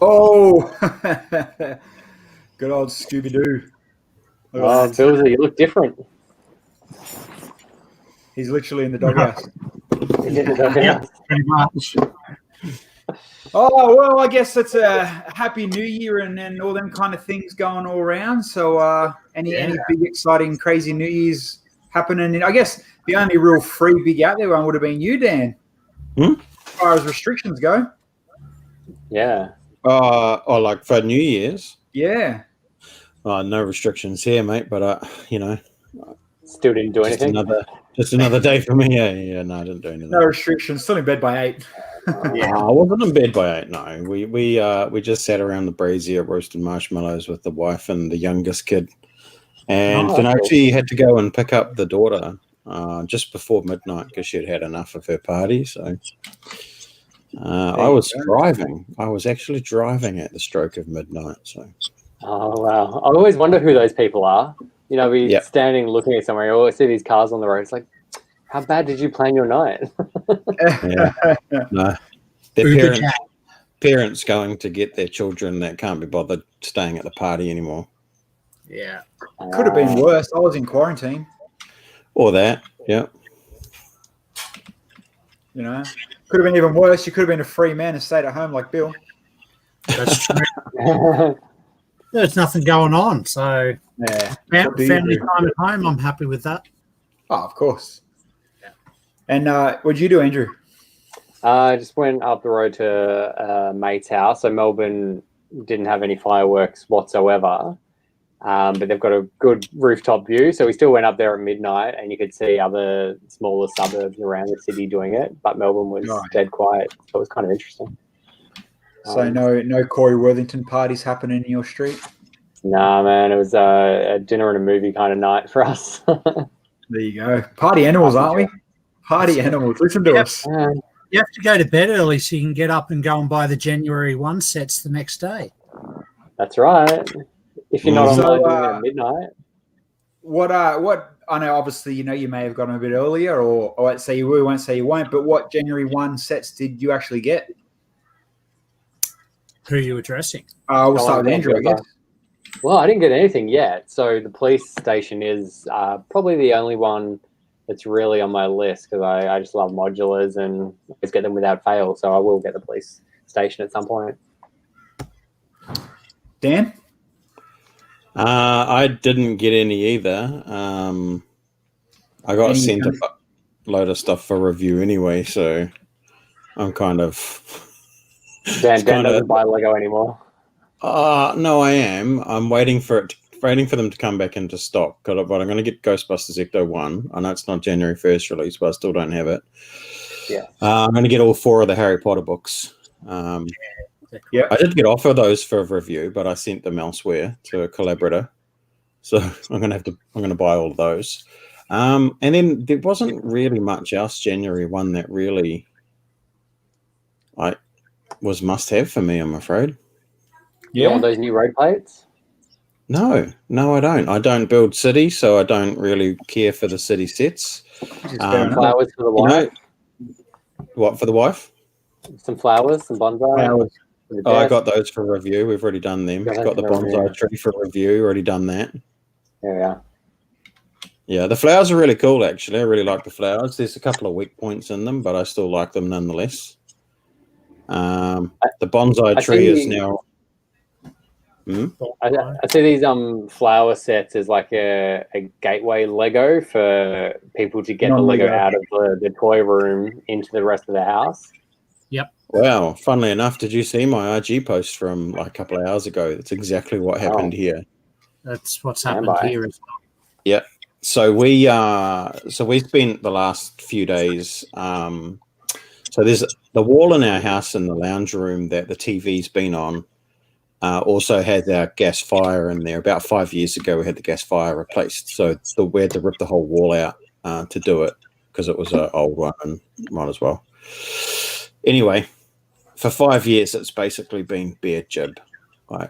Oh, good old Scooby-Doo. Oh, Bilsy, you look different. He's literally in the doghouse. He's in the doghouse. Pretty much. Oh, well, I guess it's a happy new year and all them kind of things going all around. So any big, exciting, crazy New Year's happening? I guess the only real free big out there one would have been you, Dan. As far as restrictions go. Yeah. Like for New Year's? Yeah. No restrictions here, mate, but, Still didn't do anything? Just another day for me. Yeah, no, I didn't do anything. No restrictions. Still in bed by 8. I wasn't in bed by 8, no. We just sat around the brazier roasting marshmallows with the wife and the youngest kid. And she had to go and pick up the daughter just before midnight because she had enough of her party. So I was driving. I was actually driving at the stroke of midnight. So. Oh, wow. I always wonder who those people are. You know, we're standing looking at somewhere, you always see these cars on the road. It's like, how bad did you plan your night? No. Their parents going to get their children that can't be bothered staying at the party anymore. Yeah. Could have been worse. I was in quarantine. Or that, yeah. You know, could have been even worse. You could have been a free man and stayed at home like Bill. That's true. There's nothing going on, so family time at home. I'm happy with that. Oh, of course. Yeah. And what'd you do, Andrew? I just went up the road to a mate's house. So Melbourne didn't have any fireworks whatsoever, but they've got a good rooftop view. So we still went up there at midnight, and you could see other smaller suburbs around the city doing it. But Melbourne was dead quiet, so it was kind of interesting. So no Corey Worthington parties happening in your street? Nah, man. It was a dinner and a movie kind of night for us. There you go. Party animals, aren't we? Party animals. Listen to us. You have to go to bed early so you can get up and go and buy the January 1 sets the next day. That's right. If you're not online doing it at midnight. What I know, obviously, you know, you may have gotten a bit earlier, or let's say you will, won't say you won't, but what January 1 sets did you actually get? Who are you addressing? We'll start with Andrew, I guess. Well, I didn't get anything yet. So the police station is probably the only one that's really on my list because I just love modulars and always get them without fail. So I will get the police station at some point. Dan? I didn't get any either. I got sent a load of stuff for review anyway, so I'm kind of... Dan doesn't buy Lego anymore. No, I am. I'm waiting for them to come back into stock. But I'm going to get Ghostbusters Ecto 1. I know it's not January 1st release, but I still don't have it. Yeah. I'm going to get all 4 of the Harry Potter books. I did get off of those for review, but I sent them elsewhere to a collaborator. So I'm going to buy all of those. And then there wasn't really much else January 1 that really was must have for me, I'm afraid. You don't want those new road plates? No, I don't. I don't build cities, so I don't really care for the city sets. Flowers for the wife? What, for the wife? Some flowers, some bonsai. Flowers. I got those for review. We've already done them. Got the bonsai tree for review. Already done that. There we are. Yeah, the flowers are really cool, actually. I really like the flowers. There's a couple of weak points in them, but I still like them nonetheless. The bonsai tree is now... I see these flower sets as like a gateway Lego for people to get the Lego out of the toy room into the rest of the house. Yep. Wow. Funnily enough, did you see my IG post from like a couple of hours ago? That's exactly what happened here. That's what's happened here as well. Yeah. So we spent the last few days. So there's the wall in our house in the lounge room that the TV's been on. Also had our gas fire in there. About 5 years ago, we had the gas fire replaced. So we had to rip the whole wall out to do it because it was an old one and might as well. Anyway, for 5 years, it's basically been bare jib.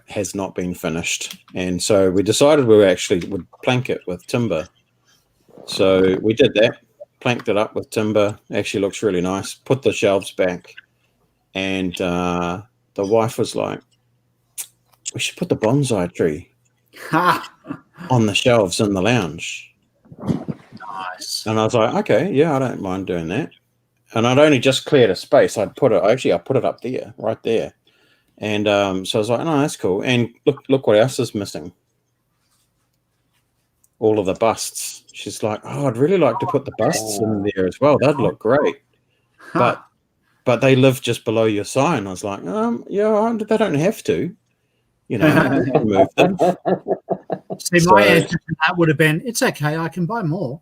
Has not been finished. And so we decided we would plank it with timber. So we did that, planked it up with timber. Actually looks really nice. Put the shelves back. And the wife was like, we should put the bonsai tree Ha! on the shelves in the lounge. Nice. And I was like, okay, yeah, I don't mind doing that. And I'd only just cleared a space. I put it up there, right there. And so I was like, no, that's cool. And look what else is missing. All of the busts. She's like, oh, I'd really like to put the busts in there as well. That'd look great. Ha! But they live just below your sign. I was like, yeah, they don't have to. You know, we can move them. See, my answer to that would have been, it's okay, I can buy more.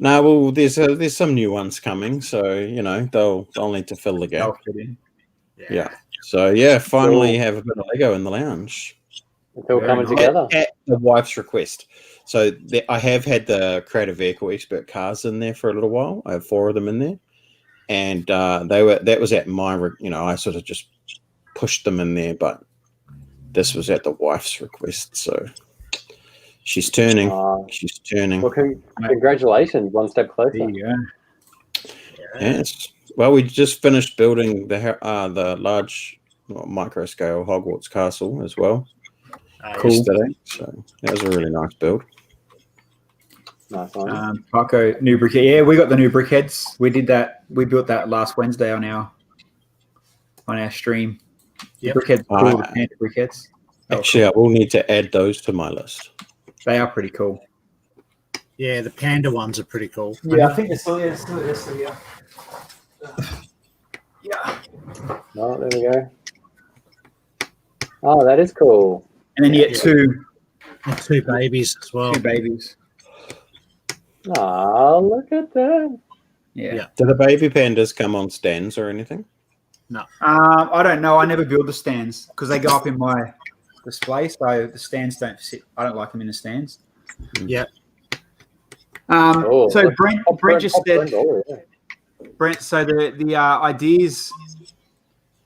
No, well, there's some new ones coming, so you know they'll need to fill the gap. Yeah. So yeah, finally have a bit of Lego in the lounge. It's all coming together At the wife's request. So I have had the Creative Vehicle Expert cars in there for a little while. I have 4 of them in there, and that was at my I sort of just pushed them in there, but this was at the wife's request. So she's turning. She's turning. Well, congratulations, one step closer. There you go. Yes. Well, we just finished building the large micro scale Hogwarts castle as well yesterday. So that was a really nice build. Nice one. Paco, new brickhead. Yeah, we got the new brickheads. We did that. We built that last Wednesday on our stream. Yep. Brickheads, cool, the panda brickheads. Actually, I will need to add those to my list. They are pretty cool. Yeah, the panda ones are pretty cool. Yeah, I think they're still yeah. Yeah. Oh, there we go. Oh, that is cool. And then you get two babies as well. 2 babies. Oh, look at that. Yeah. Do the baby pandas come on stands or anything? No. I don't know. I never build the stands because they go up in my display, so the stands don't sit. I don't like them in the stands. Yeah. So Brent just said, Yeah. Brent, so the ideas,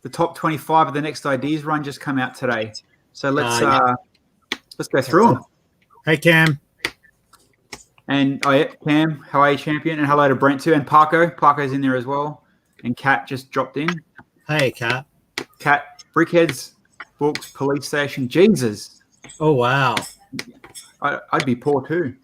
the top 25 of the next ideas run just come out today. So let's go through them. Hey, Cam. And Cam, how are you, champion? And hello to Brent too, and Paco. Paco's in there as well. And Kat just dropped in. Hey, Kat. Kat, brickheads, books, police station. Jesus. Oh, wow. I'd be poor too.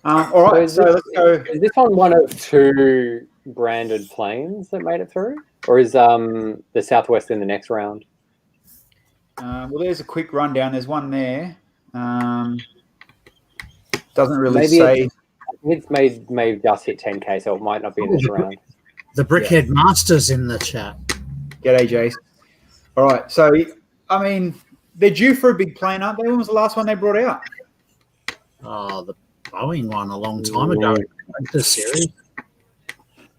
All right, so let's go. Is this one of 2 branded planes that made it through? Or is the Southwest in the next round? Well, there's a quick rundown. There's one there. Doesn't really say. It's made just hit 10K, so it might not be in this round. The Brickhead Master's in the chat. G'day, Jace. All right, so, I mean, they're due for a big plane, aren't they? When was the last one they brought out? Oh, the Boeing one a long time ago. The series.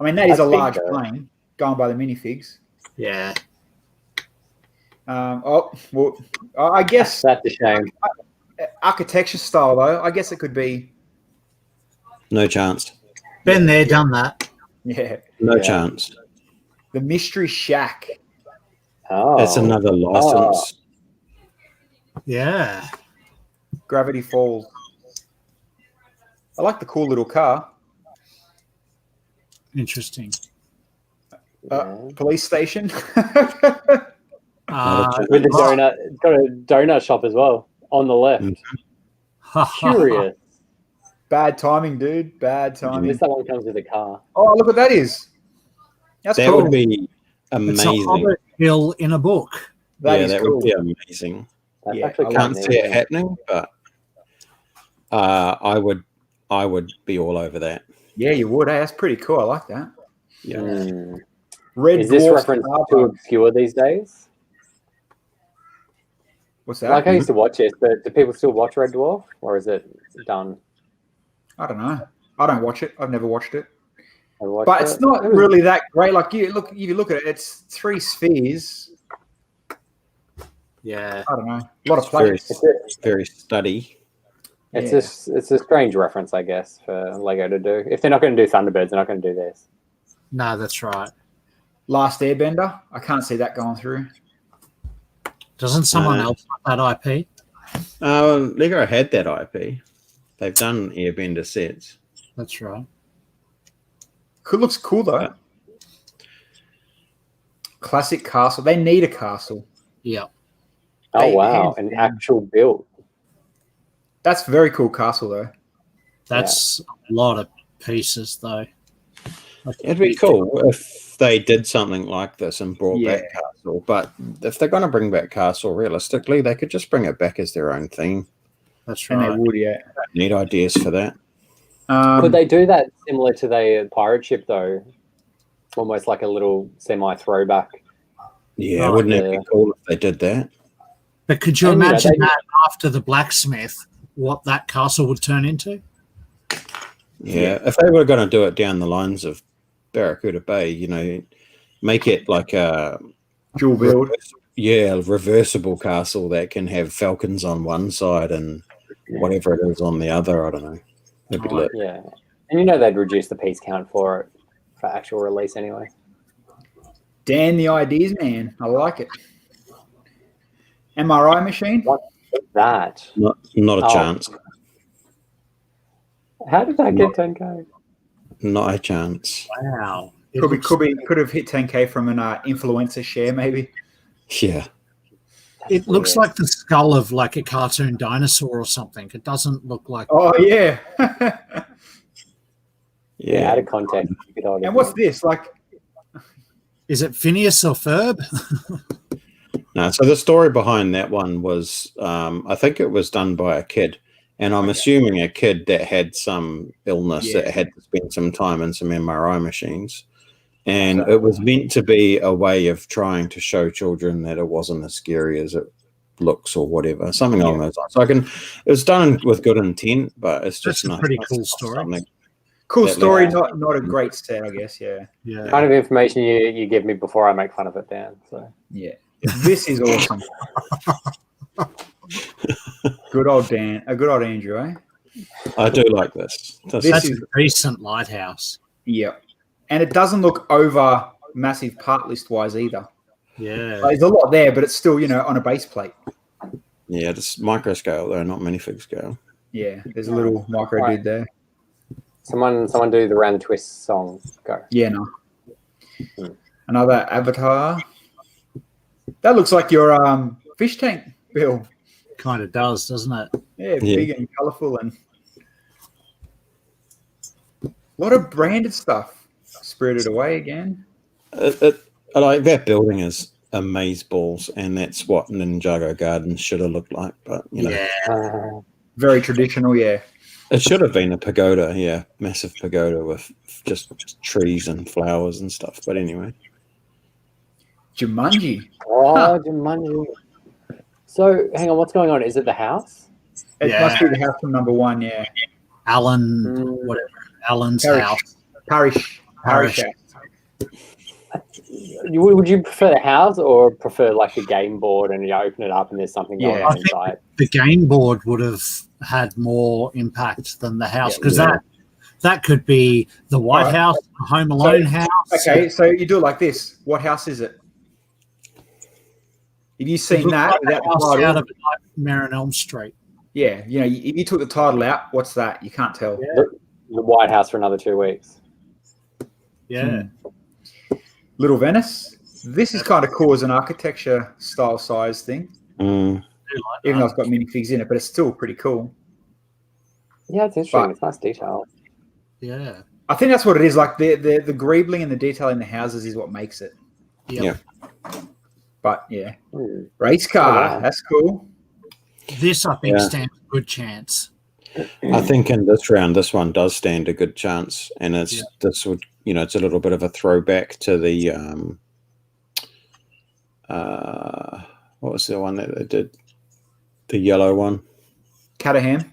I mean, that is a large plane going by the minifigs. Yeah. I guess That's a shame. Architecture style, though. I guess it could be. No chance. Been there, done that. Yeah. No chance. The Mystery Shack. Oh, That's another license. Yeah. Gravity Falls. I like the cool little car. Interesting. Police station. With the donut, it's got a donut shop as well on the left. Curious. Bad timing, dude. Bad timing. This one comes with a car. Oh, look what that is. That's That cool. would be It's a amazing. Hobbit hill in a book. That would be amazing. That's Yeah, actually I quite Can't see it neat. happening, but I would be all over that. Yeah, you would. That's pretty cool. I like that. Yeah. Mm. Red Is this Dwarf reference Starbucks. too obscure these days? What's that? Like I used to watch it, but do people still watch Red Dwarf, or is it done? I don't know. I don't watch it. I've never watched it. But It's not really that great. Like you look at it, it's 3 spheres. Yeah. I don't know. A lot of Very, players. very study. It's a strange reference, I guess, for Lego to do. If they're not going to do Thunderbirds, they're not going to do this. No, that's right. Last Airbender. I can't see that going through. Doesn't someone else have that IP? Lego had that IP. They've done Airbender sets. That's right. Looks cool though. Classic castle. They need a castle. Yeah. Oh wow, hands an down. actual build. That's very cool castle though. That's a lot of pieces, though. It'd be cool if they did something like this and brought back Castle. But if they're going to bring back Castle, realistically, they could just bring it back as their own theme. That's And right. they would, yeah. Need ideas for that. Could they do that similar to the pirate ship though? Almost like a little semi-throwback. Yeah, wouldn't it be cool if they did that? But could you And, you know, imagine they- that after the blacksmith, what that castle would turn into? Yeah, if they were going to do it down the lines of Barracuda Bay, you know, make it like a dual build. Reversible castle that can have falcons on one side and whatever it is on the other. I don't know. That'd be lit. Yeah, and you know they'd reduce the piece count for it for actual release anyway. Dan, the ideas, man. I like it. MRI machine? What is that? Not a chance. How did that get 10K? Not a chance. Wow. Could have hit 10K from an influencer share, maybe. Yeah. It looks like the skull of like a cartoon dinosaur or something. It doesn't look like. Oh yeah. Yeah, out of context. You could argue. And what's this? Like, Is it Phineas or Ferb? No, so the story behind that one was, I think it was done by a kid, and I'm assuming a kid that had some illness that had to spend some time in some MRI machines, and it was meant to be a way of trying to show children that it wasn't as scary as it looks or whatever, something along those lines. So it was done with good intent, but it's just That's a pretty cool story. cool story, not a great set, I guess. Yeah. Kind of information you give me before I make fun of it, Dan. So yeah, this is awesome. Good old Dan, a good old Andrew, eh? I do like this. That's a decent lighthouse. Yeah, and it doesn't look over massive part list wise either. Yeah, There's a lot there, but it's still on a base plate. Yeah, just micro scale though, not minifig scale. Yeah, there's a little micro dude there. Someone do the Round the Twist song. Go. Yeah, no. Another avatar. That looks like your fish tank, Bill. kind of does, doesn't it? Yeah, big and colourful and a lot of branded stuff. Spirited Away again. I like that building is amazeballs, and that's what Ninjago Gardens should have looked like. But you know, very traditional. Yeah, it should have been a pagoda. Yeah, massive pagoda with just trees and flowers and stuff. But anyway, Jumanji. Oh, Jumanji. So, hang on, what's going on? Is it the house? It must be the house from number one. Yeah, Whatever. Alan's house. Parish. Would you prefer the house or prefer like the game board and you open it up and there's something going on inside? The game board would have had more impact than the house because that could be the White House, the Home Alone house. Okay, so you do it like this. What house is it? Have you seen that without the title? Out of Nightmare on Elm Street. Yeah, if you took the title out, what's that? You can't tell. Yeah. The White House for another 2 weeks. Yeah. Little Venice. This is kind of cool as an architecture style size thing. Even though it's got minifigs in it, but it's still pretty cool. Yeah, it's interesting. It's nice detail. Yeah. I think that's what it is. Like the greebling and the detail in the houses is what makes it. Yeah. But yeah, race car. wow. That's cool. This I think stands a good chance. I think in this round, this one does stand a good chance, and it's it's a little bit of a throwback to the what was the one that they did? The yellow one. Caterham.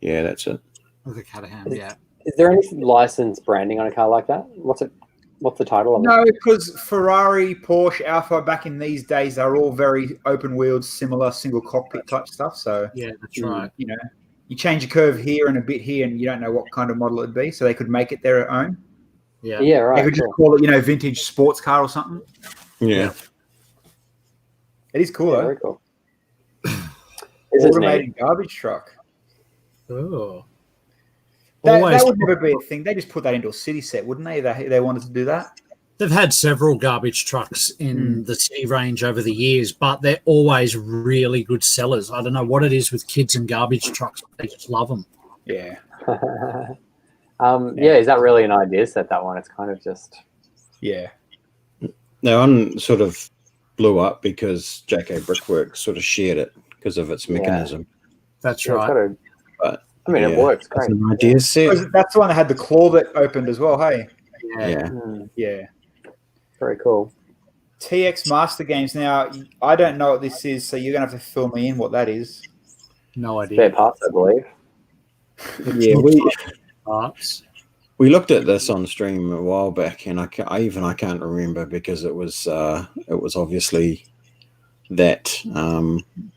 Yeah, that's it. The Caterham, yeah. Is there any licensed branding on a car like that? What's the title of it? No, because Ferrari, Porsche, Alfa back in these days, they're all very open-wheeled, similar single cockpit type stuff. So yeah, that's right. You change a curve here and a bit here, and you don't know what kind of model it'd be. So they could make it their own. Yeah, yeah, right. They could just call it, vintage sports car or something. Yeah. It is cool though. Very cool. Automated garbage truck. Oh. That would never be a thing. They just put that into a city set, wouldn't they? They wanted to do that. They've had several garbage trucks in the city range over the years, but they're always really good sellers. I don't know what it is with kids and garbage trucks. They just love them. Yeah. Yeah, is that really an idea set, that one? It's kind of just... Yeah. No one sort of blew up because JK Brickworks sort of shared it because of its mechanism. That's Yeah, right. But I mean, it works great. It's an idea set. That's the one that had the claw that opened as well, hey? Yeah. Yeah. Very cool. TX Master Games. Now, I don't know what this is, so you're going to have to fill me in what that is. No idea. Spare parts, I believe. Yeah, Parts. we looked at this on stream a while back, and I can't remember because it was obviously that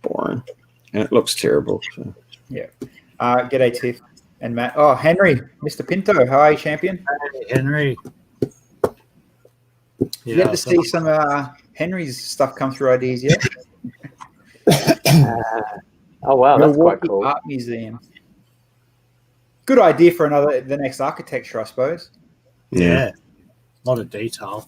boring, and it looks terrible. So. Yeah. G'day, Tiff and Matt. Oh, Henry, Mr. Pinto. How are you, champion? Hey, Henry. You get to see some Henry's stuff come through ideas yet? Oh, wow, that's quite Milwaukee cool. Art Museum. Good idea for the next architecture, I suppose. Yeah. A lot of detail.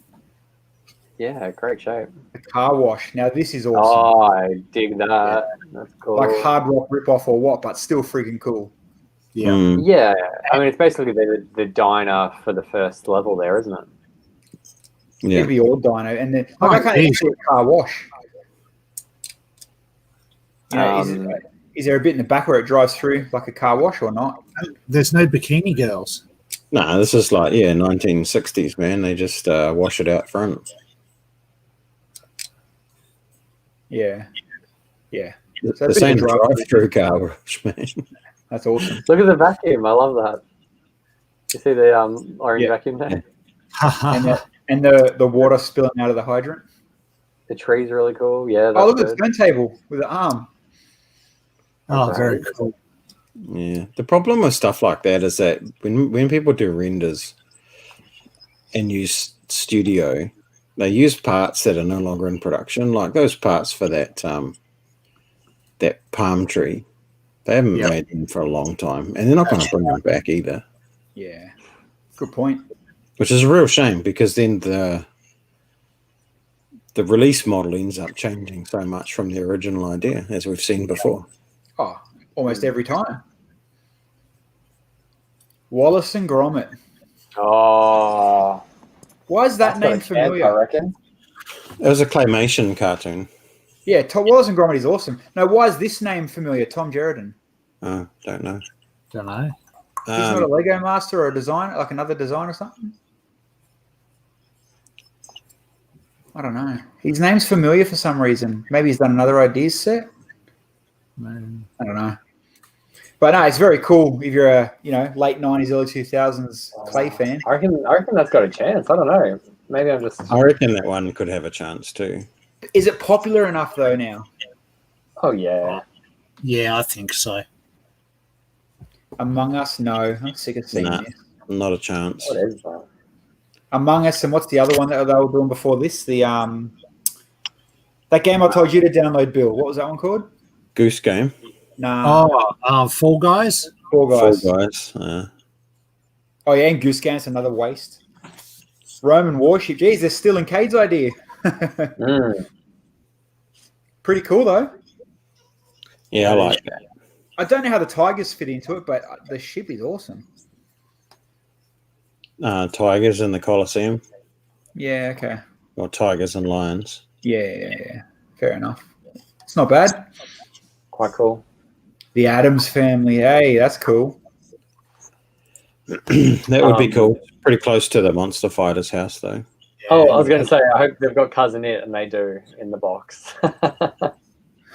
Yeah, great shape. The car wash. Now, this is awesome. Oh, I dig that. That's cool. Like Hard Rock ripoff or what, but still freaking cool. Yeah. Yeah, I mean, it's basically the diner for the first level there, isn't it? Yeah. It'd be all dino. And then, I can't even see a car wash. You know, is there a bit in the back where it drives through like a car wash or not? There's no bikini girls. No, this is like 1960s, man. They just wash it out front. Yeah. Yeah. So the same drive-through car wash, man. That's awesome. Look at the vacuum. I love that. You see the orange vacuum there? And the water spilling out of the hydrant. The tree's really cool. Yeah. Look at the turntable with the arm. Oh, very cool. Yeah. The problem with stuff like that is that when people do renders and use Studio, they use parts that are no longer in production, like those parts for that that palm tree. They haven't made them for a long time, and they're not going to bring them back either. Yeah. Good point. Which is a real shame because then the release model ends up changing so much from the original idea, as we've seen before. Oh, almost every time. Wallace and Gromit. Oh. Why is that name familiar? I reckon. It was a claymation cartoon. Yeah, Wallace and Gromit is awesome. Now, why is this name familiar? Tom Jerridan. Don't know. Don't know. He's not a Lego master or a designer, like another design or something? I don't know. His name's familiar for some reason. Maybe he's done another ideas set. I don't know. But no, it's very cool if you're a late 90s, early 2000s clay fan. I reckon that's got a chance. I don't know. Maybe I'm just... I reckon that one could have a chance too. Is it popular enough though now? Oh, yeah. Yeah, I think so. Among Us, no. I'm sick of seeing this. Not a chance. What is that? Among Us, and what's the other one that they were doing before this? The that game I told you to download, Bill. What was that one called? Goose Game. No. Fall Guys. Fall Guys. Fall Guys. Oh yeah, and Goose Game's another waste. Roman Warship. Geez, they're still in Cade's idea. Pretty cool though. Yeah, I like that. I don't know how the tigers fit into it, but the ship is awesome. Tigers in the Colosseum. Yeah, okay. Or tigers and lions. Yeah. Fair enough. It's not bad. Quite cool. The Addams Family. Hey, that's cool. That would be cool. Pretty close to the Monster Fighter's house, though. Oh, I was going to say, I hope they've got Cousin It, and they do in the box.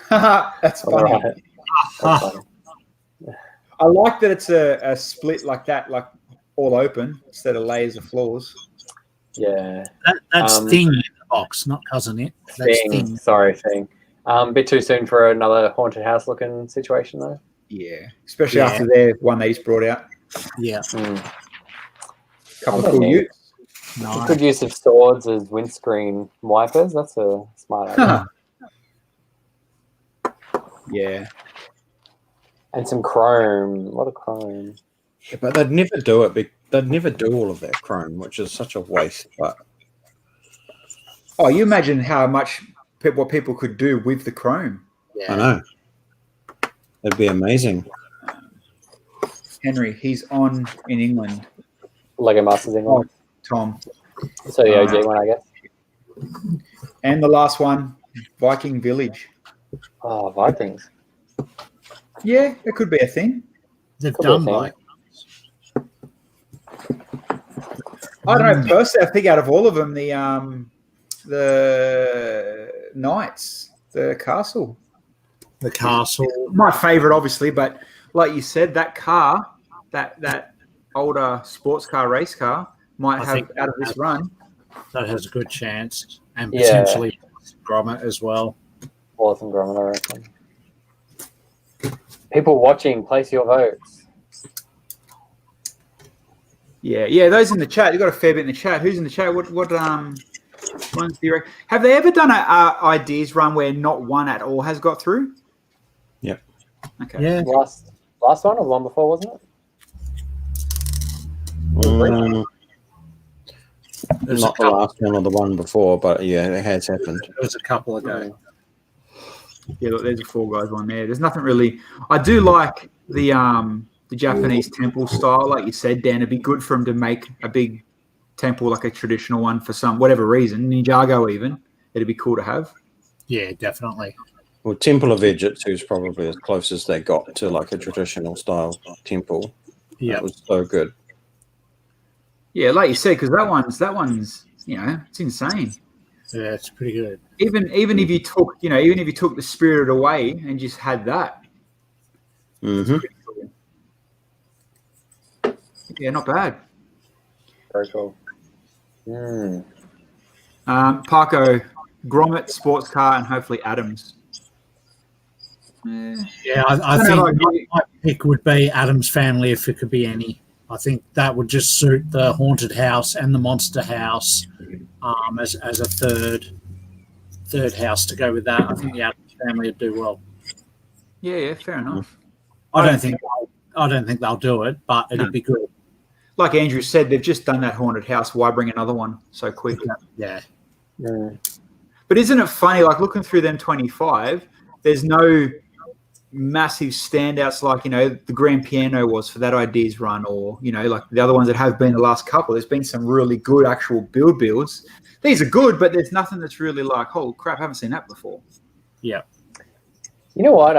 That's funny. Right. That's funny. I like that it's a split like that, like all open instead of layers of floors. Yeah. That's Thing in the box, not Cousin It. That's Thing. Sorry, Thing. A bit too soon for another haunted house looking situation, though. Yeah, especially after their one they just brought out. Yeah. Couple of cool utes. Nice. Good use of swords as windscreen wipers. That's a smart idea. Yeah. And some chrome. A lot of chrome. Yeah, but they'd never do it. They'd never do all of that chrome, which is such a waste. But Oh, you imagine how much what people could do with the Chrome. Yeah. I know. It'd be amazing. Henry, he's on in England. Lego Masters England. Tom. So the OG one, I guess. And the last one, Viking Village. Oh, Vikings. Yeah, it could be a thing. They've Could be done a thing. like I don't know. Personally, I think out of all of them, the Knights, the castle. the castle. My favourite, obviously, but like you said, that car, that older sports car, race car, might I have think out of this run. That has a good chance, and Yeah. potentially Gromit as well. Wallace and Gromit, I reckon. People watching, place your votes. Yeah. Those in the chat, you've got a fair bit in the chat. Who's in the chat? What ones do you reckon? Have they ever done a ideas run where not one at all has got through? Yep. Okay. Yeah, Last one or the one before, wasn't it? there's Not a the couple. last one or the one before, but yeah, it has happened. There was a couple ago. Yeah, look, there's a Four Guys one there. There's nothing really. I do like the Japanese temple style, like you said, Dan. It'd be good for him to make a big temple, like a traditional one for some whatever reason, Ninjago even. It'd be cool to have. Yeah, definitely. Well, Temple of Egypt is probably as close as they got to like a traditional style temple. Yeah, That was so good. Yeah, like you said, because that one's it's insane. yeah, it's pretty good. Even if you took the spirit away and just had that. Mm-hmm. Yeah, not bad. Very cool. Mm. Parko, Gromit, sports car, and hopefully Adams. Yeah, I don't know think about you. my pick would be Adam's Family if it could be any. I think that would just suit the haunted house and the monster house as a third house to go with that. I think the Adams Family would do well. Yeah, fair enough. I don't think they'll do it, but it'd be good. Like Andrew said, they've just done that haunted house. Why bring another one so quick? Yeah. Mm. But isn't it funny, like looking through them 25, there's no massive standouts like, the Grand Piano was for that ideas run, or, like the other ones that have been the last couple. There's been some really good actual builds. These are good, but there's nothing that's really like, holy crap, I haven't seen that before. Yeah. You know what?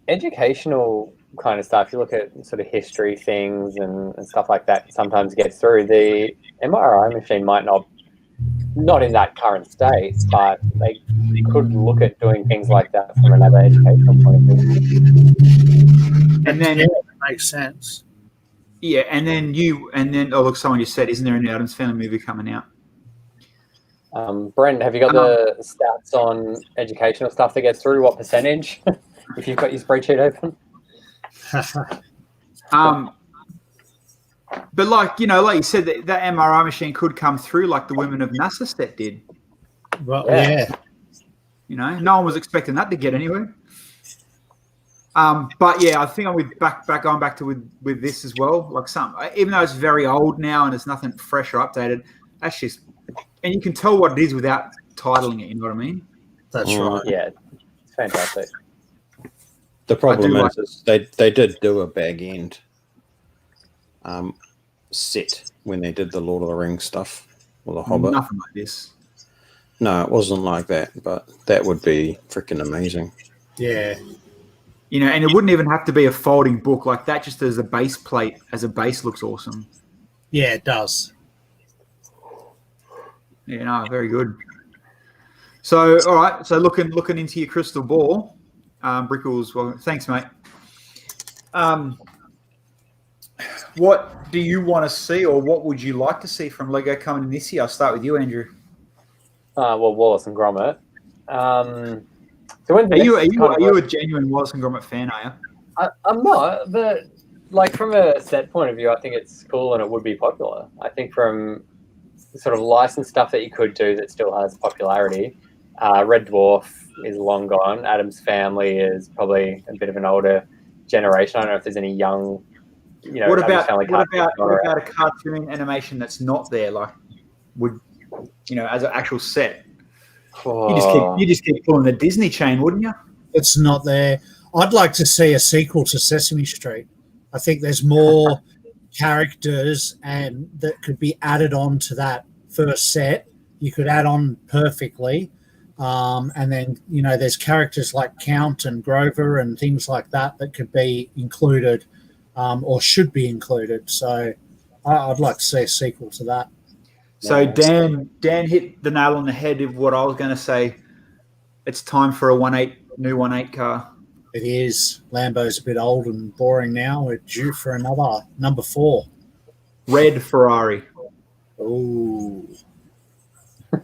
Educational kind of stuff. You look at sort of history things and stuff like that. Sometimes gets through. The MRI machine might not in that current state, but they could look at doing things like that from another educational point of view. And then, That makes sense. yeah, and then look, someone just said, isn't there an Addams Family movie coming out? Brent, have you got the stats on educational stuff that gets through? What percentage? If you've got your spreadsheet open. But like you said, that MRI machine could come through like the Women of NASA set did. Well, Yeah. yeah. No one was expecting that to get anywhere. But yeah, I think I'm going back to with this as well. Like even though it's very old now and it's nothing fresh or updated, that's just, and you can tell what it is without titling it. You know what I mean? That's right. Yeah, it's fantastic. The problem is they did do a bag end set when they did the Lord of the Rings stuff or the Hobbit. Nothing like this. No, it wasn't like that, but that would be freaking amazing. Yeah. And it wouldn't even have to be a folding book like that. Just as a base plate, as a base, looks awesome. Yeah, it does. Yeah, no, very good. So, all right. So, looking into your crystal ball, Brickles. Well, thanks, mate. What do you want to see, or what would you like to see from Lego coming in this year? I'll start with you, Andrew. Well, Wallace and Gromit. So Are you a genuine Wallace and Gromit fan? Are you? I'm not, but like from a set point of view, I think it's cool and it would be popular. I think from sort of licensed stuff that you could do that still has popularity, Red Dwarf is long gone. Addams Family is probably a bit of an older generation. I don't know if there's any young, What about cartoon a cartoon animation that's not there? Like, as an actual set? You just keep pulling the Disney chain, wouldn't you? It's not there. I'd like to see a sequel to Sesame Street. I think there's more characters and that could be added on to that first set. You could add on perfectly. And then, there's characters like Count and Grover and things like that could be included or should be included. So I'd like to see a sequel to that. So Dan hit the nail on the head of what I was going to say. It's time for a new 1.8 car. It is. Lambo's a bit old and boring now. We're due for another number 4. Red Ferrari. Oh.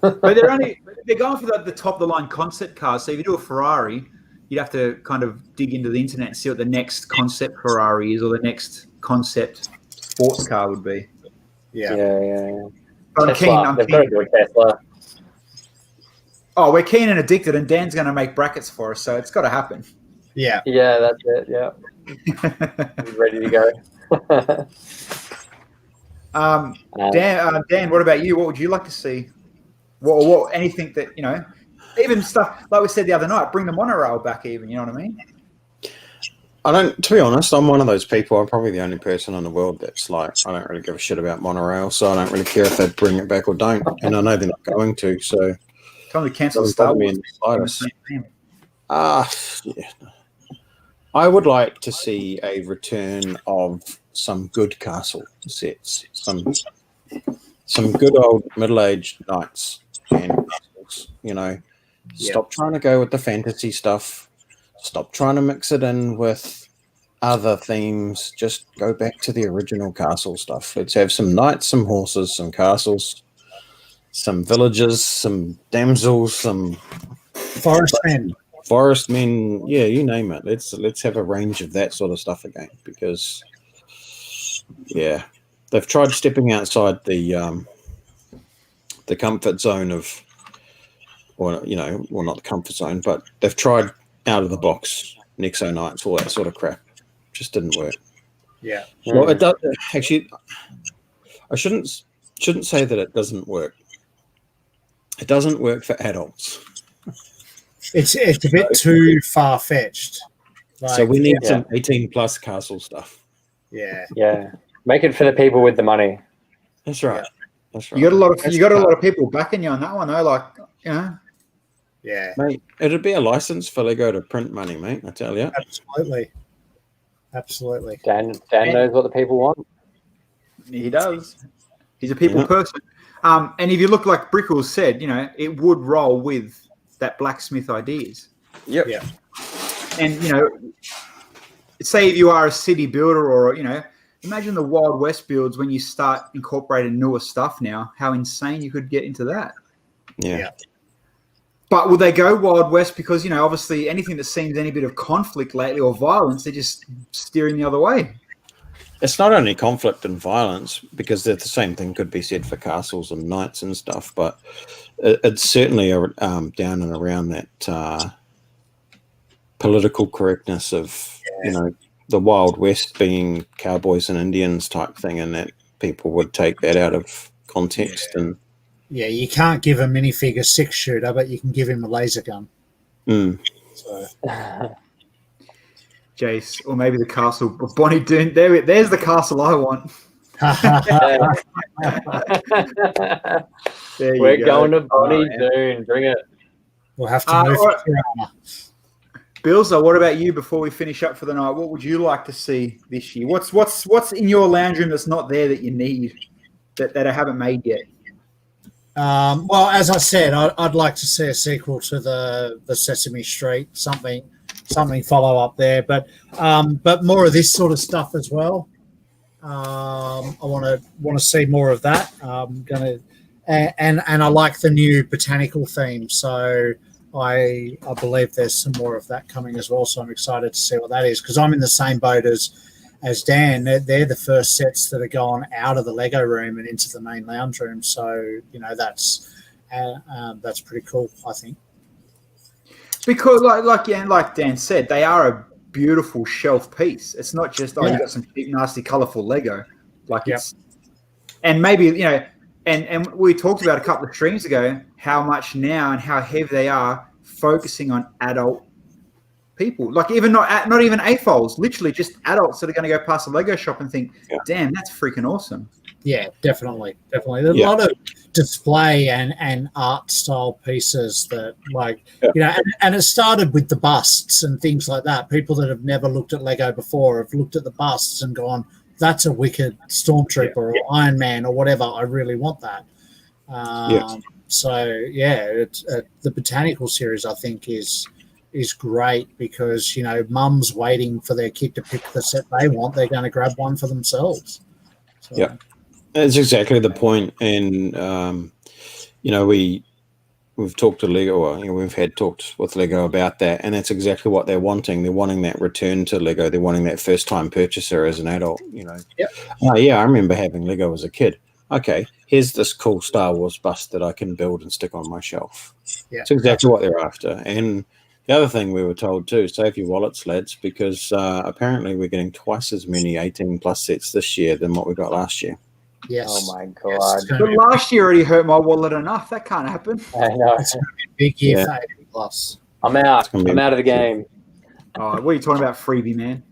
But they're going for the top of the line concept cars. So if you do a Ferrari, you'd have to kind of dig into the internet and see what the next concept Ferrari is or the next concept sports car would be. Yeah. But Tesla. They've got to do a Tesla. Oh, we're keen and addicted, and Dan's going to make brackets for us, so it's got to happen. Yeah. Yeah, that's it. Yeah. Ready to go. Dan, what about you? What would you like to see? What anything that, even stuff like we said the other night, bring the monorail back even, you know what I mean? To be honest, I'm one of those people. I'm probably the only person in the world that's like, I don't really give a shit about monorail, so I don't really care if they bring it back or don't. And I know they're not going to, so. Tell them to cancel Star Wars. Yeah. I would like to see a return of some good castle sets, some good old middle-aged knights and castles, Stop trying to go with the fantasy stuff. Stop trying to mix it in with other themes. Just go back to the original castle stuff. Let's have some knights, some horses, some castles, some villages, some damsels, some forest men. Yeah, you name it. Let's have a range of that sort of stuff again, because they've tried stepping outside the comfort zone of, well, not the comfort zone, but they've tried out of the box, Nexo Knights, all that sort of crap. Just didn't work. Yeah. Well, it does actually. I shouldn't say that it doesn't work. It doesn't work for adults. It's a bit too far fetched. So we need some 18+ castle stuff. Yeah. Yeah. Make it for the people with the money. That's right. That's right. You got a lot of people backing you on that one, though. Yeah. Mate, it'd be a license for Lego to print money, mate. I tell you. Absolutely. Dan knows what the people want. He does. He's a people person. And if you look, like Brickles said, it would roll with that blacksmith ideas. Yep. Yeah. And say if you are a city builder, or imagine the Wild West builds when you start incorporating newer stuff now. How insane you could get into that. Yeah. But will they go Wild West? Because, obviously anything that seems any bit of conflict lately or violence, they're just steering the other way. It's not only conflict and violence, because the same thing could be said for castles and knights and stuff, but it's certainly down and around that political correctness of, the Wild West being cowboys and Indians type thing, and that people would take that out of context. And yeah, you can't give a minifigure 6-shooter, but you can give him a laser gun. So. Jace, or maybe the castle. Bonnie Doon. There's the castle I want. We're going to Bonnie Doon. Bring it. We'll have to move right. Bilsy, what about you before we finish up for the night? What would you like to see this year? What's in your lounge room that's not there that you need, that I haven't made yet? Well, as I said, I'd like to see a sequel to the Sesame Street, something follow up there, but more of this sort of stuff as well. I want to see more of that. And I like the new botanical theme, so I believe there's some more of that coming as well. So I'm excited to see what that is, because I'm in the same boat as Dan. They're the first sets that are gone out of the Lego room and into the main lounge room. So that's pretty cool, I think. Because like Dan said, they are a beautiful shelf piece. It's not just you got some cheap, nasty, colourful Lego. It's, and maybe and we talked about a couple of streams ago how much now and how heavy they are focusing on adult people, like even not even AFOLs, literally just adults that are going to go past a Lego shop and think, damn, that's freaking awesome. Yeah, definitely. There's a lot of display and art style pieces that, like, you know, and it started with the busts and things like that. People that have never looked at Lego before have looked at the busts and gone, that's a wicked Stormtrooper or Iron Man or whatever. I really want that. So it's the Botanical series, I think, is great because, you know, mums waiting for their kid to pick the set they want, they're going to grab one for themselves. So. That's exactly the point. And you know, we've talked to Lego, or, you know, we've had talks with Lego about that, and that's exactly what they're wanting. They're wanting that return to Lego. They're wanting that first time purchaser as an adult, you know. Oh yeah, I remember having Lego as a kid. Okay, here's this cool Star Wars bust that I can build and stick on my shelf. It's exactly what they're after. And the other thing we were told too, save your wallets, lads, because apparently we're getting twice as many 18 plus sets this year than what we got last year. Yes. Oh my God. But last year already hurt my wallet enough. That can't happen. I know. It's going to be a big year for 18 plus. I'm out. I'm out of the game. Oh, what are you talking about, freebie, man?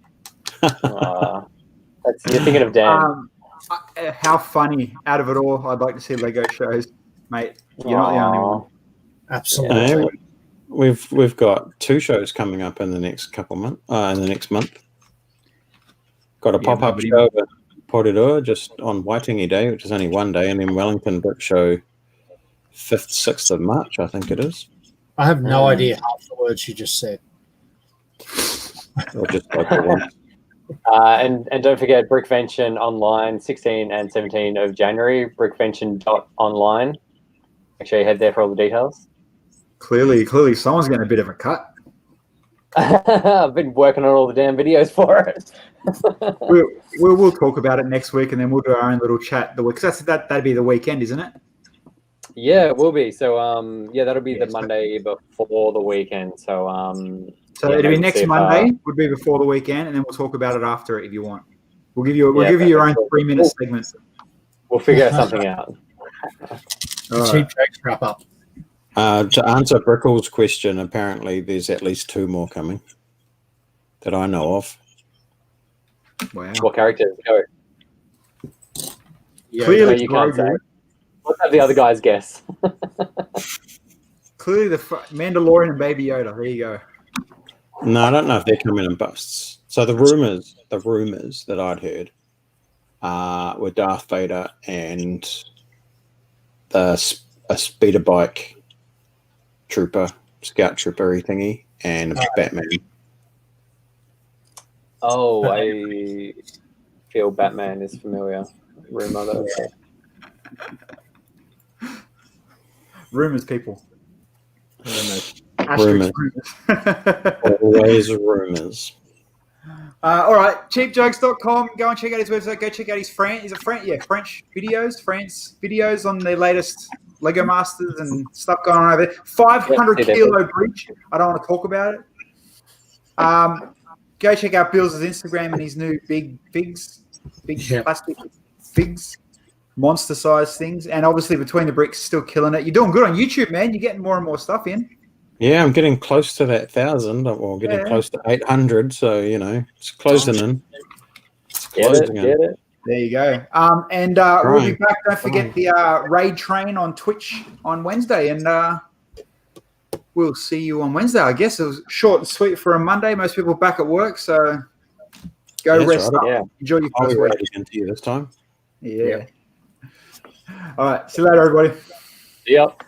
You're thinking of Dan. How funny out of it all. I'd like to see Lego shows, mate. You're not the only one. Absolutely. We've got 2 shows coming up in the next couple months. In the next month, got a pop-up show at Porirua just on Waitangi Day, which is only one day, and then Wellington Brick Show 5th, 6th of March, I think it is. I have no idea half the words you just said. Or just like the one. And don't forget Brickvention online, 16 and 17 of January, brickvention.online. Make sure you head there for all the details. Clearly someone's getting a bit of a cut. I've been working on all the damn videos for it. We'll talk about it next week, and then we'll do our own little chat. Because that'd be the weekend, isn't it? Yeah, it will be. So that'll be the Monday before the weekend. So it'll be next Monday. Would be before the weekend, and then we'll talk about it after it if you want. We'll give you your own 3-minute segment. We'll figure something out. Cheap jokes wrap up. To answer Brickle's question, apparently there's at least 2 more coming that I know of. Wow. What characters? Go. Clearly, you can't say. Let's have the other guys guess. Clearly, the Mandalorian and Baby Yoda. There you go. No, I don't know if they're coming in busts. So the rumors that I'd heard were Darth Vader and a speeder bike scout trooper thingy, and Batman. Oh, I feel Batman is familiar. Rumor though. Rumors, people. Rumors. Rumors. Always rumors. All right, cheapjokes.com. Go and check out his website. Go check out his French videos. France videos on the latest Lego Masters and stuff going on over there. 500 kilo bridge. I don't want to talk about it. Go check out Bill's Instagram and his new big plastic figs, monster size things. And obviously Between the Bricks, still killing it. You're doing good on YouTube, man. You're getting more and more stuff in. Yeah, I'm getting close to that 1,000, or getting close to 800. So, you know, it's closing in. Get it. There you go. And we'll be back. Don't forget the raid train on Twitch on Wednesday. And we'll see you on Wednesday. I guess it was short and sweet for a Monday. Most people back at work. So go rest up. Yeah. Enjoy your first week. Again to you this time. Yeah. All right. See you later, everybody. Yep.